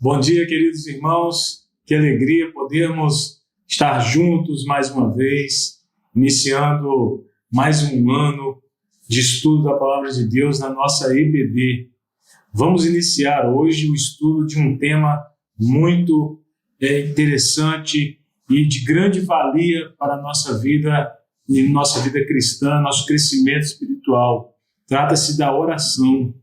Bom dia, queridos irmãos. Que alegria podermos estar juntos mais uma vez, iniciando mais um ano de estudo da Palavra de Deus na nossa EBD. Vamos iniciar hoje o estudo de um tema muito interessante e de grande valia para a nossa vida e nossa vida cristã, nosso crescimento espiritual. Trata-se da oração.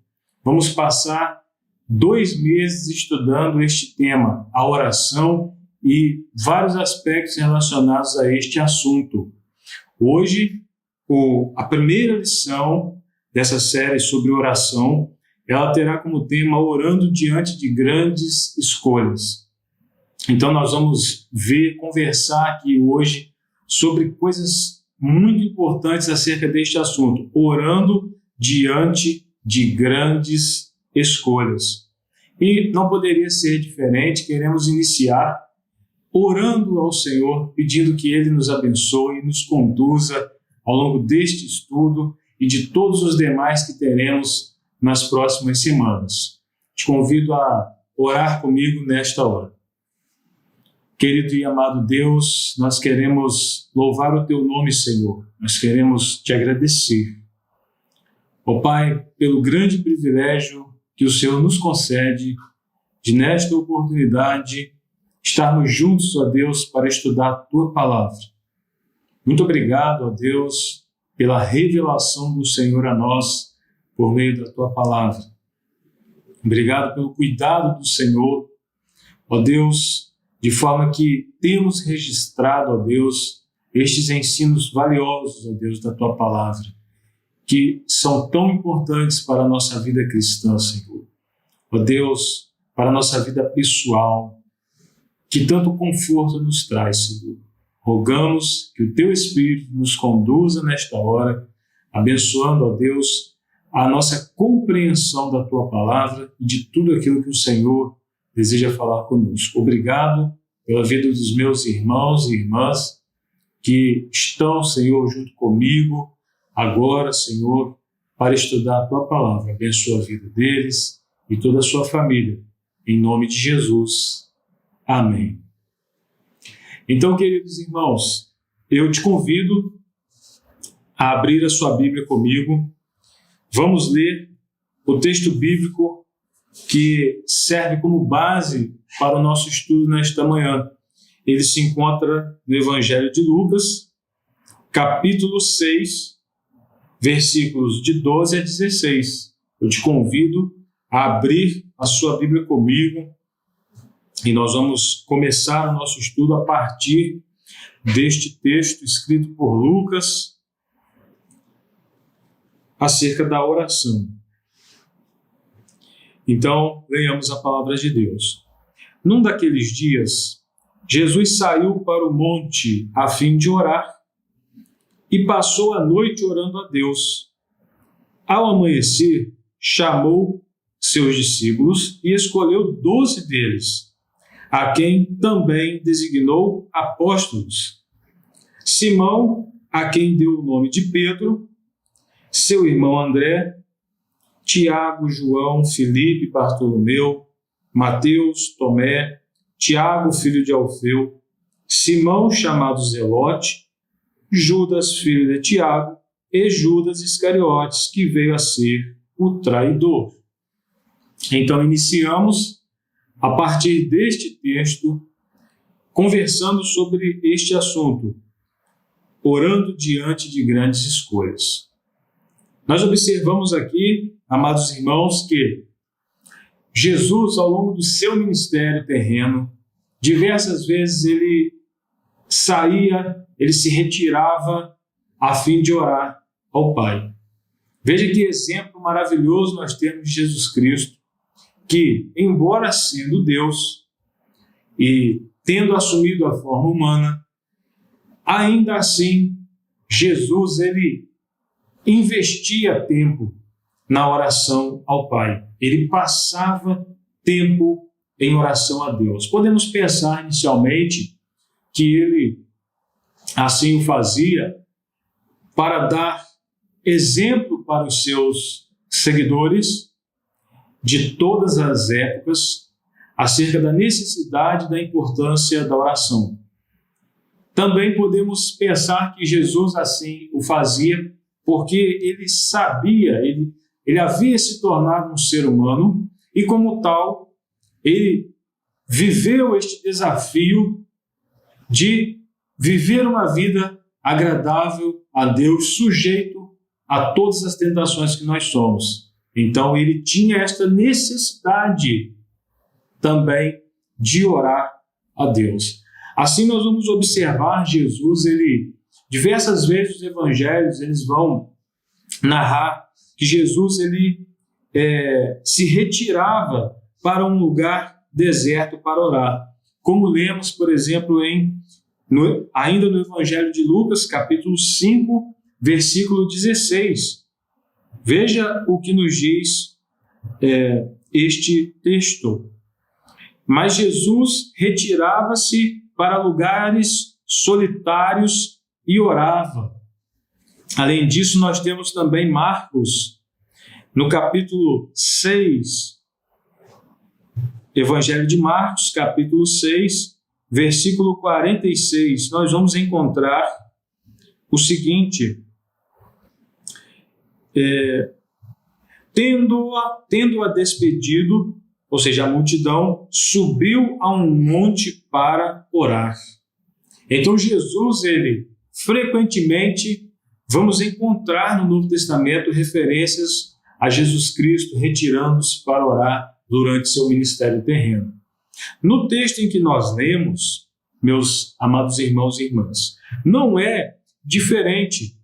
Vamos passar 2 meses estudando este tema, a oração e vários aspectos relacionados a este assunto. Hoje, a primeira lição dessa série sobre oração, ela terá como tema orando diante de grandes escolhas. Então nós vamos conversar aqui hoje sobre coisas muito importantes acerca deste assunto, orando diante de grandes escolhas. E não poderia ser diferente, queremos iniciar orando ao Senhor, pedindo que Ele nos abençoe e nos conduza ao longo deste estudo e de todos os demais que teremos nas próximas semanas. Te convido a orar comigo nesta hora. Querido e amado Deus, nós queremos louvar o Teu nome, Senhor. Nós queremos Te agradecer. Ó Pai, pelo grande privilégio que o Senhor nos concede de, nesta oportunidade, estarmos juntos, ó Deus, para estudar a Tua Palavra. Muito obrigado, ó Deus, pela revelação do Senhor a nós por meio da Tua Palavra. Obrigado pelo cuidado do Senhor, ó Deus, de forma que temos registrado, ó Deus, estes ensinos valiosos, ó Deus, da Tua Palavra, que são tão importantes para a nossa vida cristã, Senhor. Ó Deus, para a nossa vida pessoal, que tanto conforto nos traz, Senhor. Rogamos que o Teu Espírito nos conduza nesta hora, abençoando, ó Deus, a nossa compreensão da Tua Palavra e de tudo aquilo que o Senhor deseja falar conosco. Obrigado pela vida dos meus irmãos e irmãs que estão, Senhor, junto comigo agora, Senhor, para estudar a Tua Palavra. Abençoa a vida deles e toda a sua família. Em nome de Jesus. Amém. Então, queridos irmãos, eu te convido a abrir a sua Bíblia comigo. Vamos ler o texto bíblico que serve como base para o nosso estudo nesta manhã. Ele se encontra no Evangelho de Lucas, capítulo 6, versículos de 12 a 16. Eu te convido a abrir a sua Bíblia comigo e nós vamos começar o nosso estudo a partir deste texto escrito por Lucas acerca da oração. Então, leiamos a palavra de Deus. Num daqueles dias, Jesus saiu para o monte a fim de orar e passou a noite orando a Deus. Ao amanhecer, chamou seus discípulos e escolheu 12 deles, a quem também designou apóstolos. Simão, a quem deu o nome de Pedro, seu irmão André, Tiago, João, Filipe, Bartolomeu, Mateus, Tomé, Tiago, filho de Alfeu, Simão, chamado Zelote, Judas, filho de Tiago, e Judas Iscariotes, que veio a ser o traidor. Então, iniciamos, a partir deste texto, conversando sobre este assunto, orando diante de grandes escolhas. Nós observamos aqui, amados irmãos, que Jesus, ao longo do seu ministério terreno, diversas vezes ele saía, ele se retirava a fim de orar ao Pai. Veja que exemplo maravilhoso nós temos de Jesus Cristo, que, embora sendo Deus e tendo assumido a forma humana, ainda assim, Jesus, ele investia tempo na oração ao Pai. Ele passava tempo em oração a Deus. Podemos pensar inicialmente que ele assim o fazia para dar exemplo para os seus seguidores de todas as épocas acerca da necessidade e da importância da oração. Também podemos pensar que Jesus assim o fazia porque ele sabia, ele havia se tornado um ser humano e, como tal, ele viveu este desafio de viver uma vida agradável a Deus, sujeito a todas as tentações que nós somos. Então, ele tinha esta necessidade também de orar a Deus. Assim, nós vamos observar Jesus, diversas vezes os evangelhos, eles vão narrar que Jesus, se retirava para um lugar deserto para orar. Como lemos, por exemplo, ainda no Evangelho de Lucas, capítulo 5, versículo 16. Veja o que nos diz este texto. Mas Jesus retirava-se para lugares solitários e orava. Além disso, nós temos também Marcos, no capítulo 6, Evangelho de Marcos, capítulo 6, versículo 46, nós vamos encontrar o seguinte: tendo-a despedido, ou seja, a multidão, subiu a um monte para orar. Então Jesus, frequentemente, vamos encontrar no Novo Testamento referências a Jesus Cristo retirando-se para orar durante seu ministério terreno. No texto em que nós lemos, meus amados irmãos e irmãs, não é diferente.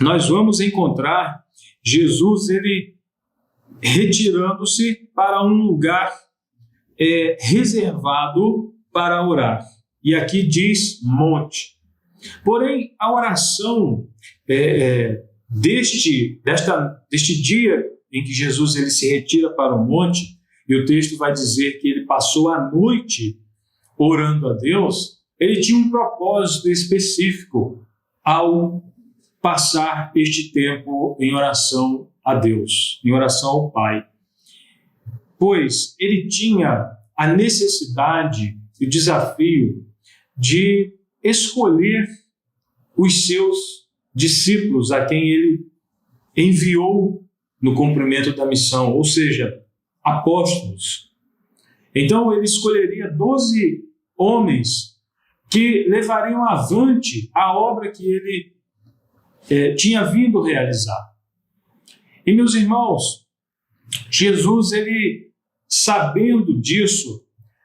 Nós vamos encontrar Jesus, retirando-se para um lugar reservado para orar. E aqui diz monte. Porém, a oração deste dia em que Jesus se retira para o monte, e o texto vai dizer que ele passou a noite orando a Deus, ele tinha um propósito específico ao passar este tempo em oração a Deus, em oração ao Pai. Pois ele tinha a necessidade e o desafio de escolher os seus discípulos a quem ele enviou no cumprimento da missão, ou seja, apóstolos. Então ele escolheria 12 homens que levariam avante a obra que ele tinha vindo realizar. E, meus irmãos, Jesus, sabendo disso,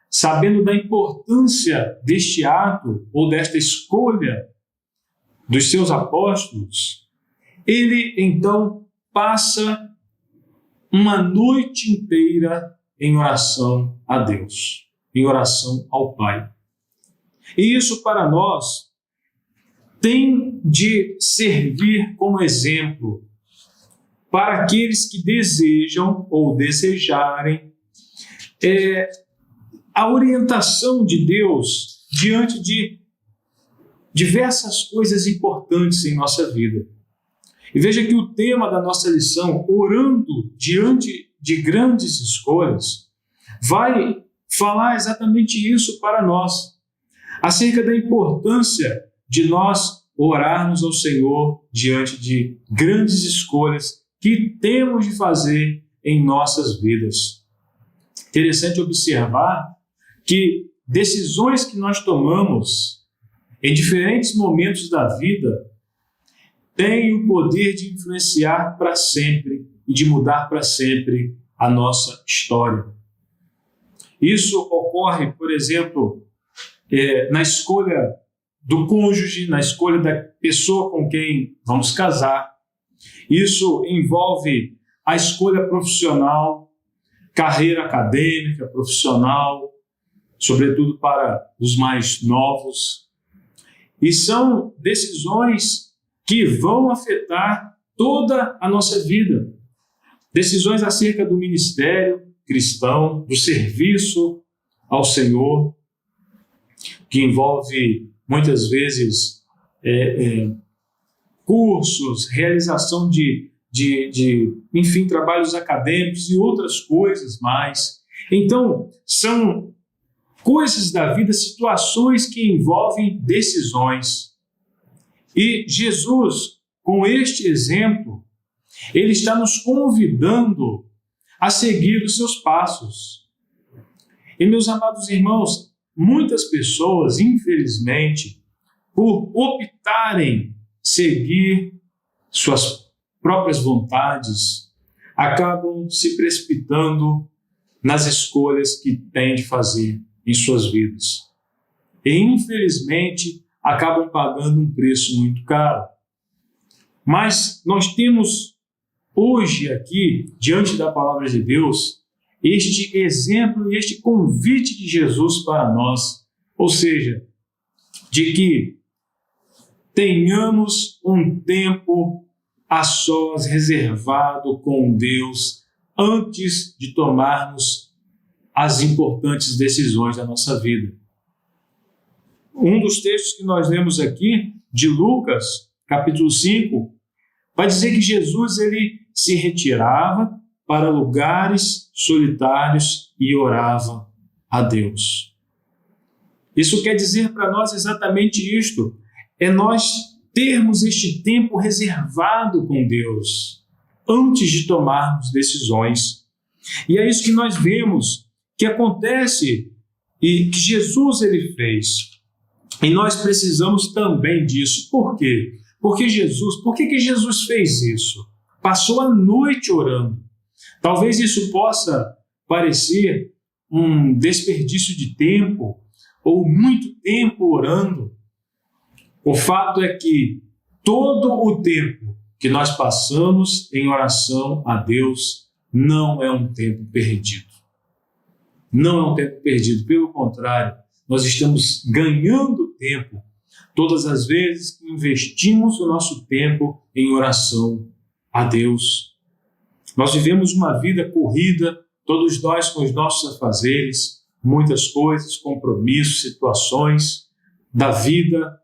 sabendo da importância deste ato ou desta escolha dos seus apóstolos, ele então passa uma noite inteira em oração a Deus, em oração ao Pai. E isso para nós tem de servir como exemplo para aqueles que desejam ou desejarem a orientação de Deus diante de diversas coisas importantes em nossa vida. E veja que o tema da nossa lição, orando diante de grandes escolhas, vai falar exatamente isso para nós, acerca da importância de nós orarmos ao Senhor diante de grandes escolhas que temos de fazer em nossas vidas. Interessante observar que decisões que nós tomamos em diferentes momentos da vida têm o poder de influenciar para sempre e de mudar para sempre a nossa história. Isso ocorre, por exemplo, na escolha do cônjuge, na escolha da pessoa com quem vamos casar. Isso envolve a escolha profissional, carreira acadêmica, profissional, sobretudo para os mais novos. E são decisões que vão afetar toda a nossa vida. Decisões acerca do ministério cristão, do serviço ao Senhor, que envolve muitas vezes cursos, realização enfim, trabalhos acadêmicos e outras coisas mais. Então, são coisas da vida, situações que envolvem decisões. E Jesus, com este exemplo, ele está nos convidando a seguir os seus passos. E, meus amados irmãos, muitas pessoas, infelizmente, por optarem seguir suas próprias vontades, acabam se precipitando nas escolhas que têm de fazer em suas vidas. E, infelizmente, acabam pagando um preço muito caro. Mas nós temos hoje aqui, diante da palavra de Deus, este exemplo e este convite de Jesus para nós, ou seja, de que tenhamos um tempo a sós reservado com Deus antes de tomarmos as importantes decisões da nossa vida. Um dos textos que nós lemos aqui, de Lucas, capítulo 5, vai dizer que Jesus ele se retirava para lugares solitários e orava a Deus. Isso quer dizer para nós exatamente isto, é nós termos este tempo reservado com Deus antes de tomarmos decisões. E é isso que nós vemos que acontece e que Jesus ele fez. E nós precisamos também disso. Por quê? Por que Jesus fez isso? Passou a noite orando. Talvez isso possa parecer um desperdício de tempo ou muito tempo orando. O fato é que todo o tempo que nós passamos em oração a Deus não é um tempo perdido. Não é um tempo perdido. Pelo contrário, nós estamos ganhando tempo todas as vezes que investimos o nosso tempo em oração a Deus. Nós vivemos uma vida corrida, todos nós com os nossos afazeres, muitas coisas, compromissos, situações da vida,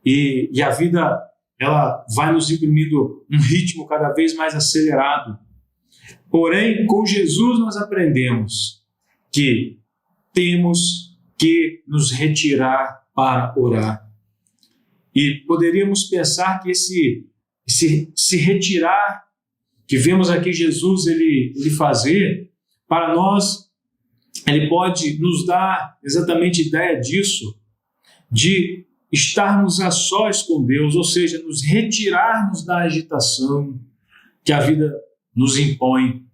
e a vida ela vai nos imprimindo um ritmo cada vez mais acelerado. Porém, com Jesus nós aprendemos que temos que nos retirar para orar. E poderíamos pensar que se retirar, que vemos aqui Jesus ele fazer, para nós, ele pode nos dar exatamente ideia disso, de estarmos a sós com Deus, ou seja, nos retirarmos da agitação que a vida nos impõe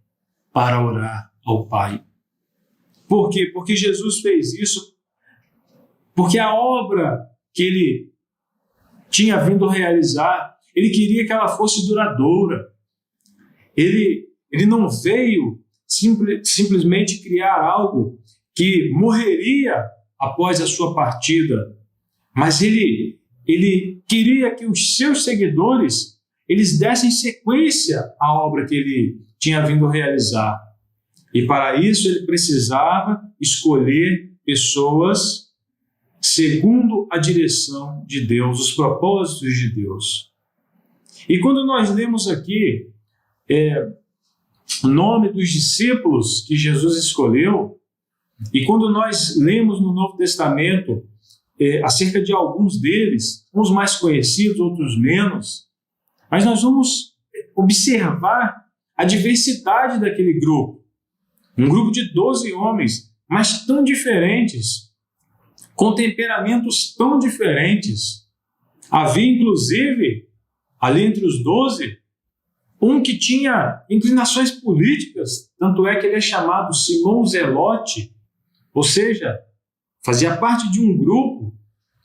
para orar ao Pai. Por quê? Porque Jesus fez isso, porque a obra que ele tinha vindo realizar, ele queria que ela fosse duradoura. Ele não veio simplesmente criar algo que morreria após a sua partida, mas ele queria que os seus seguidores eles dessem sequência à obra que ele tinha vindo realizar. E para isso ele precisava escolher pessoas segundo a direção de Deus, os propósitos de Deus. E quando nós lemos aqui o nome dos discípulos que Jesus escolheu, e quando nós lemos no Novo Testamento acerca de alguns deles, uns mais conhecidos, outros menos, mas nós vamos observar a diversidade daquele grupo. Um grupo de 12 homens, mas tão diferentes, com temperamentos tão diferentes. Havia, inclusive, ali entre os 12, um que tinha inclinações políticas, tanto é que ele é chamado Simão Zelote, ou seja, fazia parte de um grupo.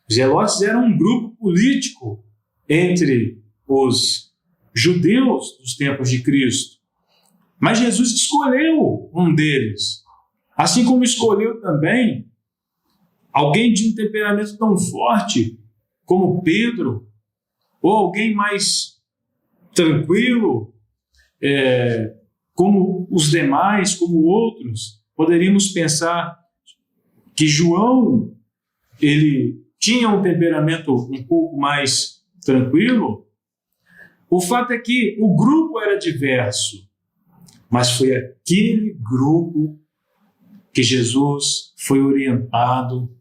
Os zelotes eram um grupo político entre os judeus dos tempos de Cristo. Mas Jesus escolheu um deles, assim como escolheu também alguém de um temperamento tão forte como Pedro, ou alguém mais tranquilo, como os demais, como outros. Poderíamos pensar que João, ele tinha um temperamento um pouco mais tranquilo, O fato é que o grupo era diverso, mas foi aquele grupo que Jesus foi orientado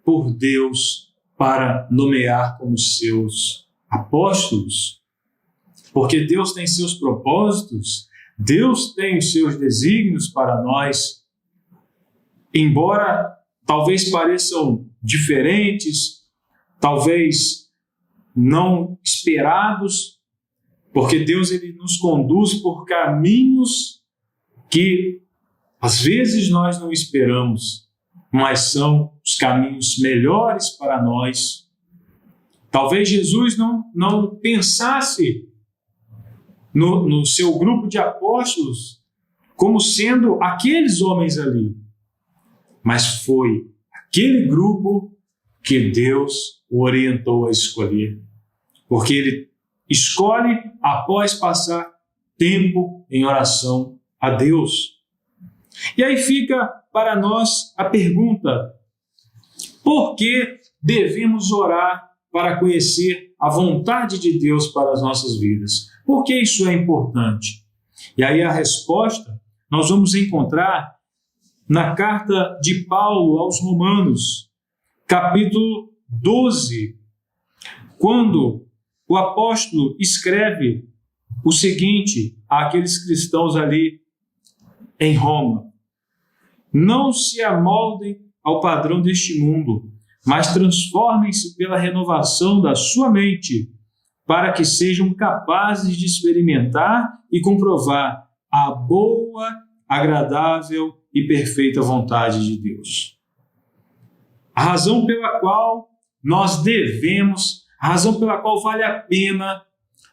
por Deus para nomear como seus apóstolos. Porque Deus tem seus propósitos, Deus tem os seus desígnios para nós, embora talvez pareçam diferentes, talvez não esperados, porque Deus ele nos conduz por caminhos que às vezes nós não esperamos, mas são os caminhos melhores para nós. Talvez Jesus não pensasse no seu grupo de apóstolos como sendo aqueles homens ali, mas foi aquele grupo que Deus o orientou a escolher, porque ele escolhe após passar tempo em oração a Deus. E aí fica para nós a pergunta: por que devemos orar para conhecer a vontade de Deus para as nossas vidas? Por que isso é importante? E aí a resposta nós vamos encontrar na carta de Paulo aos Romanos, capítulo 12, quando o apóstolo escreve o seguinte àqueles cristãos ali em Roma: não se amoldem ao padrão deste mundo, mas transformem-se pela renovação da sua mente, para que sejam capazes de experimentar e comprovar a boa, agradável e perfeita vontade de Deus. A razão pela qual nós devemos, a razão pela qual vale a pena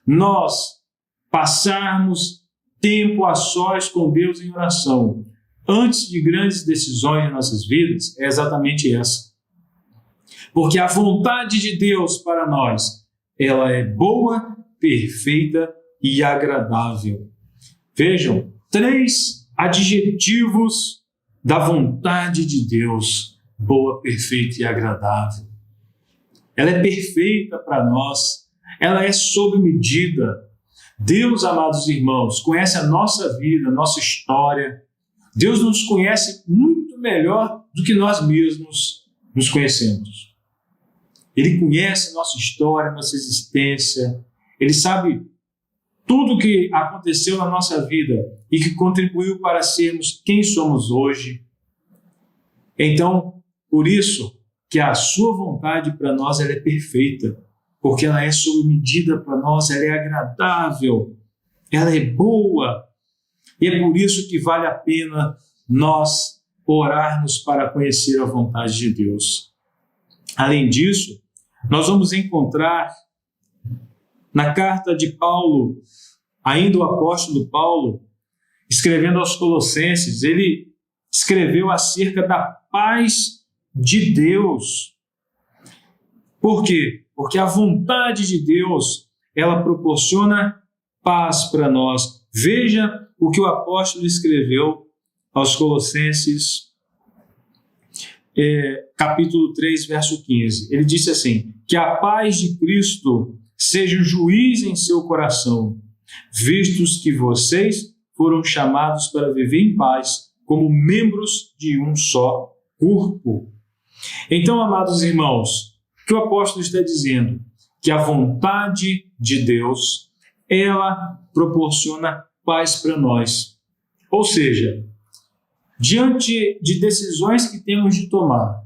nós passarmos tempo a sós com Deus em oração, antes de grandes decisões em nossas vidas, é exatamente essa. Porque a vontade de Deus para nós, ela é boa, perfeita e agradável. Vejam, 3 adjetivos da vontade de Deus: boa, perfeita e agradável. Ela é perfeita para nós, ela é sob medida. Deus, amados irmãos, conhece a nossa vida, a nossa história. Deus nos conhece muito melhor do que nós mesmos nos conhecemos. Ele conhece a nossa história, a nossa existência. Ele sabe tudo o que aconteceu na nossa vida e que contribuiu para sermos quem somos hoje. Então, por isso que a sua vontade para nós ela é perfeita, porque ela é sob medida para nós, ela é agradável, ela é boa. E é por isso que vale a pena nós orarmos para conhecer a vontade de Deus. Além disso, nós vamos encontrar na carta de Paulo, ainda o apóstolo Paulo, escrevendo aos Colossenses, ele escreveu acerca da paz de Deus. Por quê? Porque a vontade de Deus, ela proporciona paz para nós. Veja o que o apóstolo escreveu aos Colossenses, capítulo 3, verso 15. Ele disse assim: que a paz de Cristo seja o juiz em seu coração, vistos que vocês foram chamados para viver em paz, como membros de um só corpo. Então, amados irmãos, o que o apóstolo está dizendo? Que a vontade de Deus, ela proporciona paz para nós. Ou seja, diante de decisões que temos de tomar,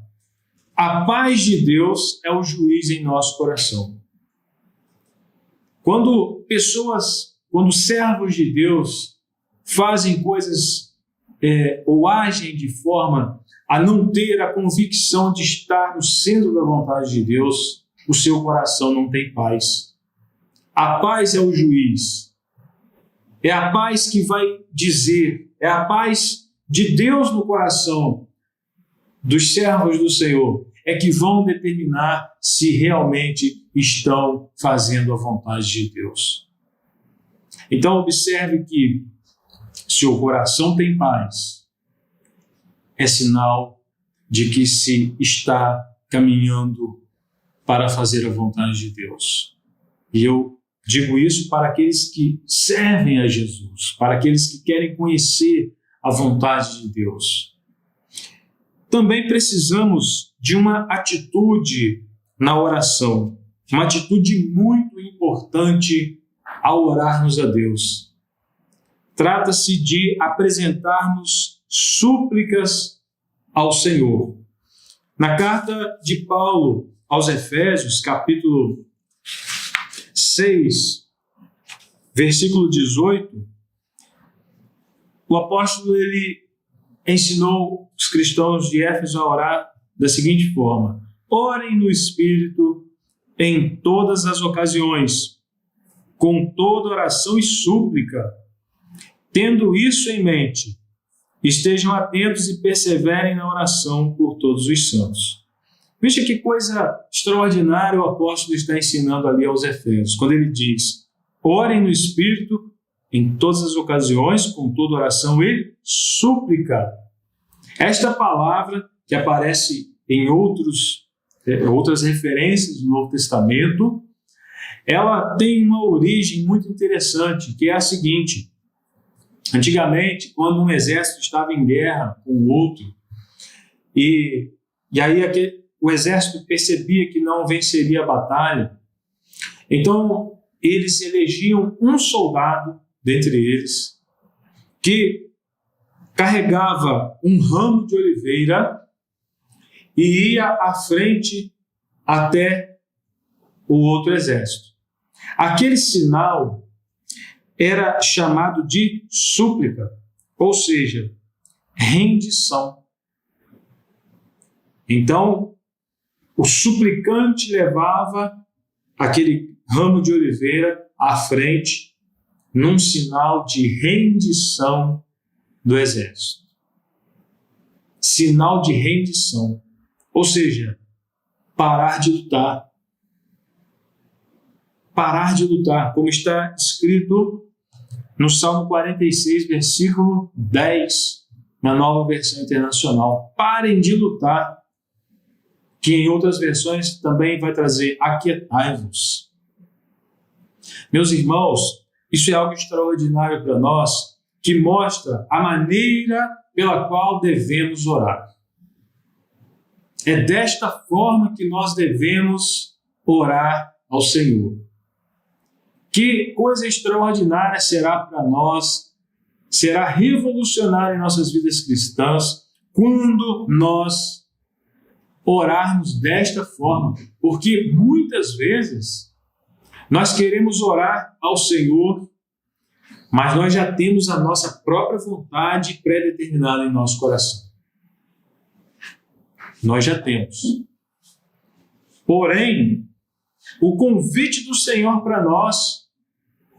a paz de Deus é o juiz em nosso coração. Quando servos de Deus fazem coisas ou agem de forma a não ter a convicção de estar no centro da vontade de Deus, o seu coração não tem paz. A paz é o juiz. É a paz que vai dizer, é a paz de Deus no coração dos servos do Senhor, é que vão determinar se realmente estão fazendo a vontade de Deus. Então, observe que se o coração tem paz, é sinal de que se está caminhando para fazer a vontade de Deus. E eu Digo isso para aqueles que servem a Jesus, para aqueles que querem conhecer a vontade de Deus. Também precisamos de uma atitude na oração, uma atitude muito importante ao orarmos a Deus. Trata-se de apresentarmos súplicas ao Senhor. Na carta de Paulo aos Efésios, capítulo 6, versículo 18, o apóstolo ele ensinou os cristãos de Éfeso a orar da seguinte forma: orem no Espírito em todas as ocasiões, com toda oração e súplica. Tendo isso em mente, estejam atentos e perseverem na oração por todos os santos. Veja que coisa extraordinária o apóstolo está ensinando ali aos Efésios, quando ele diz: orem no Espírito em todas as ocasiões, com toda oração e súplica. Esta palavra, que aparece em outras referências do Novo Testamento, ela tem uma origem muito interessante, que é a seguinte: antigamente, quando um exército estava em guerra com o outro, e aí o exército percebia que não venceria a batalha, então eles elegiam um soldado dentre eles que carregava um ramo de oliveira e ia à frente até o outro exército. Aquele sinal era chamado de súplica, ou seja, rendição. Então, o suplicante levava aquele ramo de oliveira à frente num sinal de rendição do exército. Sinal de rendição, ou seja, parar de lutar. Parar de lutar, como está escrito no Salmo 46, versículo 10, na Nova Versão Internacional. Parem de lutar, que em outras versões também vai trazer aquietai-vos. Meus irmãos, isso é algo extraordinário para nós, que mostra a maneira pela qual devemos orar. É desta forma que nós devemos orar ao Senhor. Que coisa extraordinária será para nós, será revolucionária em nossas vidas cristãs, quando nós orarmos desta forma, porque muitas vezes nós queremos orar ao Senhor, mas nós já temos a nossa própria vontade pré-determinada em nosso coração. Nós já temos. Porém, o convite do Senhor para nós,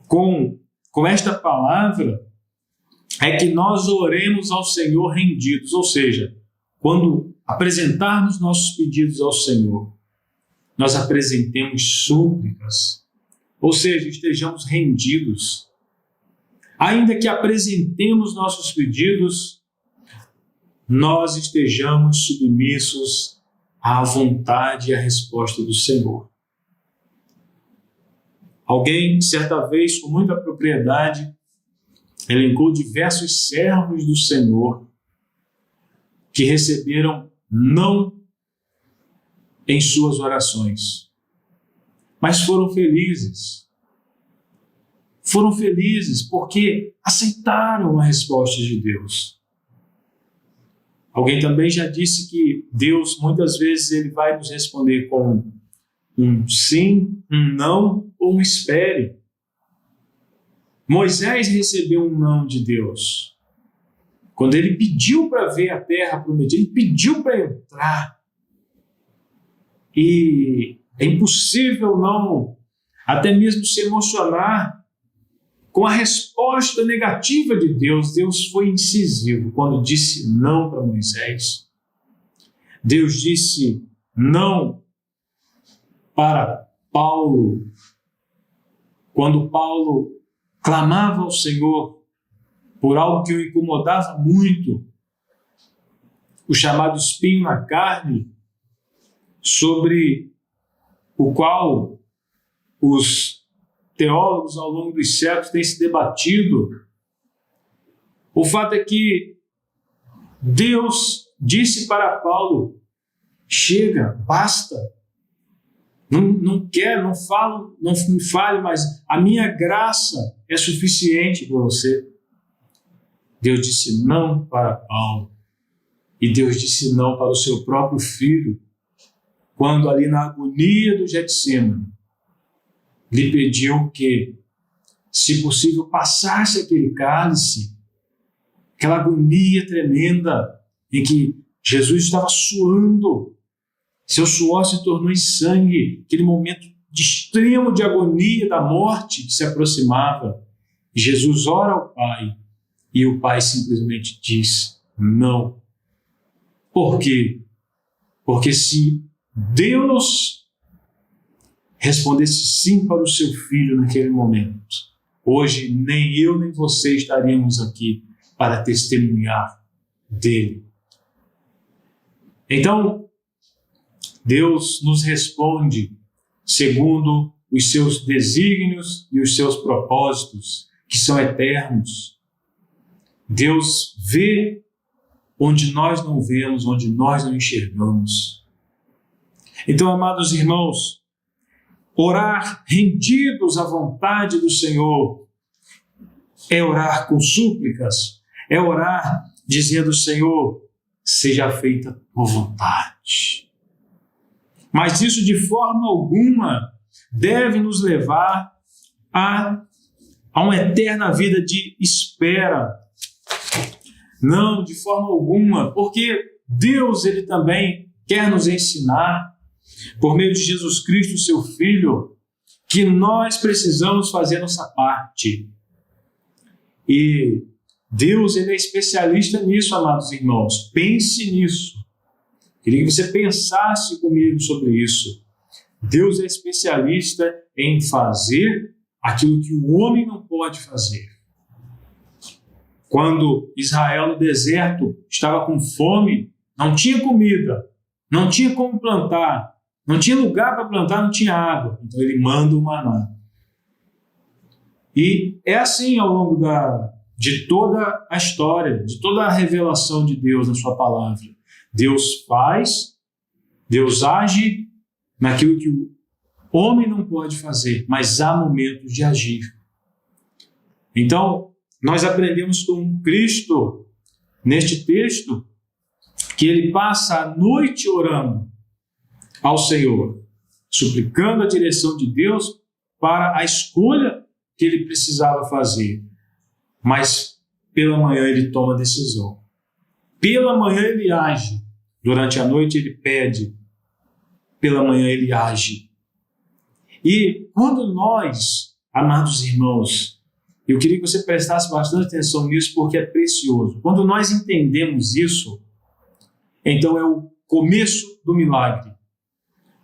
com esta palavra, é que nós oremos ao Senhor rendidos, ou seja, quando apresentarmos nossos pedidos ao Senhor, nós apresentemos súplicas, ou seja, estejamos rendidos. Ainda que apresentemos nossos pedidos, nós estejamos submissos à vontade e à resposta do Senhor. Alguém, certa vez, com muita propriedade, elencou diversos servos do Senhor que receberam não em suas orações, mas foram felizes. Foram felizes porque aceitaram a resposta de Deus. Alguém também já disse que Deus, muitas vezes, ele vai nos responder com um sim, um não ou um espere. Moisés recebeu um não de Deus. Quando ele pediu para ver a terra prometida, ele pediu para entrar. E é impossível não, até mesmo se emocionar com a resposta negativa de Deus. Deus foi incisivo quando disse não para Moisés. Deus disse não para Paulo, quando Paulo clamava ao Senhor por algo que o incomodava muito, o chamado espinho na carne, sobre o qual os teólogos ao longo dos séculos têm se debatido. O fato é que Deus disse para Paulo: chega, basta. Não quero, não falo, não me fale, mas a minha graça é suficiente para você. Deus disse não para Paulo. E Deus disse não para o seu próprio filho, quando ali na agonia do Getsêmani, lhe pediu que, se possível, passasse aquele cálice, aquela agonia tremenda em que Jesus estava suando, seu suor se tornou em sangue, aquele momento de extremo de agonia da morte que se aproximava. Jesus ora ao Pai e o Pai simplesmente diz não. Por quê? Porque se Deus respondesse sim para o seu filho naquele momento, hoje nem eu nem você estaríamos aqui para testemunhar dele. Então, Deus nos responde segundo os seus desígnios e os seus propósitos, que são eternos. Deus vê onde nós não vemos, onde nós não enxergamos. Então, amados irmãos, orar rendidos à vontade do Senhor é orar com súplicas, é orar dizendo: Senhor, seja feita a tua vontade. Mas isso de forma alguma deve nos levar a uma eterna vida de espera. Não, de forma alguma, porque Deus, Ele também quer nos ensinar, por meio de Jesus Cristo, seu Filho, que nós precisamos fazer nossa parte. E Deus, Ele é especialista nisso, amados irmãos. Pense nisso. Queria que você pensasse comigo sobre isso. Deus é especialista em fazer aquilo que o homem não pode fazer. Quando Israel no deserto estava com fome, não tinha comida, não tinha como plantar, não tinha lugar para plantar, não tinha água. Então ele manda o maná. E é assim ao longo de toda a história, de toda a revelação de Deus na sua palavra. Deus faz, Deus age naquilo que o homem não pode fazer, mas há momentos de agir. Então, nós aprendemos com Cristo, neste texto, que ele passa a noite orando ao Senhor, suplicando a direção de Deus para a escolha que ele precisava fazer. Mas pela manhã ele toma decisão. Pela manhã ele age. Durante a noite ele pede. Pela manhã ele age. E quando nós, amados irmãos, eu queria que você prestasse bastante atenção nisso, porque é precioso. Quando nós entendemos isso, então é o começo do milagre.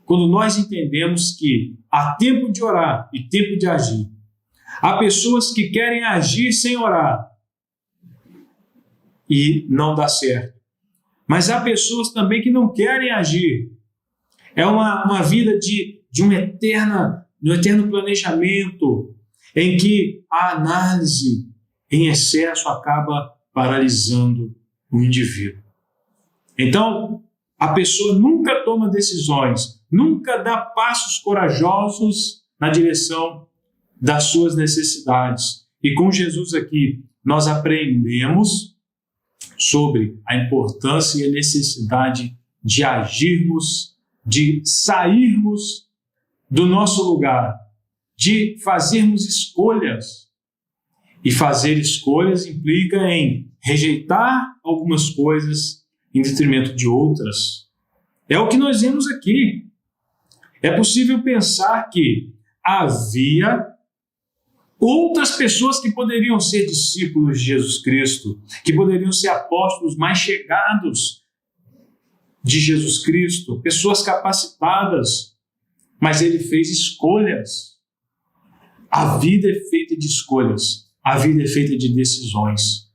Quando nós entendemos que há tempo de orar e tempo de agir. Há pessoas que querem agir sem orar e não dá certo. Mas há pessoas também que não querem agir. É uma vida de um eterno planejamento, em que a análise em excesso acaba paralisando o indivíduo. Então, a pessoa nunca toma decisões, nunca dá passos corajosos na direção das suas necessidades. E com Jesus aqui, nós aprendemos sobre a importância e a necessidade de agirmos, de sairmos do nosso lugar, de fazermos escolhas. E fazer escolhas implica em rejeitar algumas coisas em detrimento de outras. É o que nós vemos aqui. É possível pensar que havia outras pessoas que poderiam ser discípulos de Jesus Cristo, que poderiam ser apóstolos mais chegados de Jesus Cristo, pessoas capacitadas, mas ele fez escolhas. A vida é feita de escolhas, a vida é feita de decisões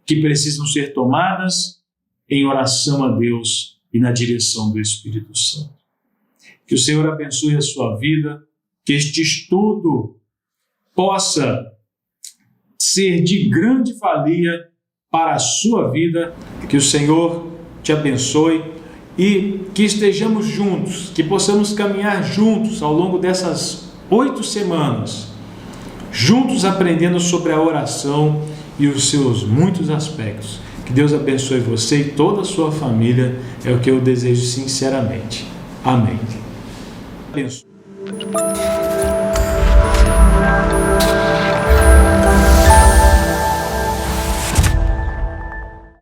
que precisam ser tomadas em oração a Deus e na direção do Espírito Santo. Que o Senhor abençoe a sua vida, que este estudo possa ser de grande valia para a sua vida. Que o Senhor te abençoe e que estejamos juntos, que possamos caminhar juntos ao longo dessas 8 semanas, juntos aprendendo sobre a oração e os seus muitos aspectos. Que Deus abençoe você e toda a sua família, é o que eu desejo sinceramente. Amém. Abençoe.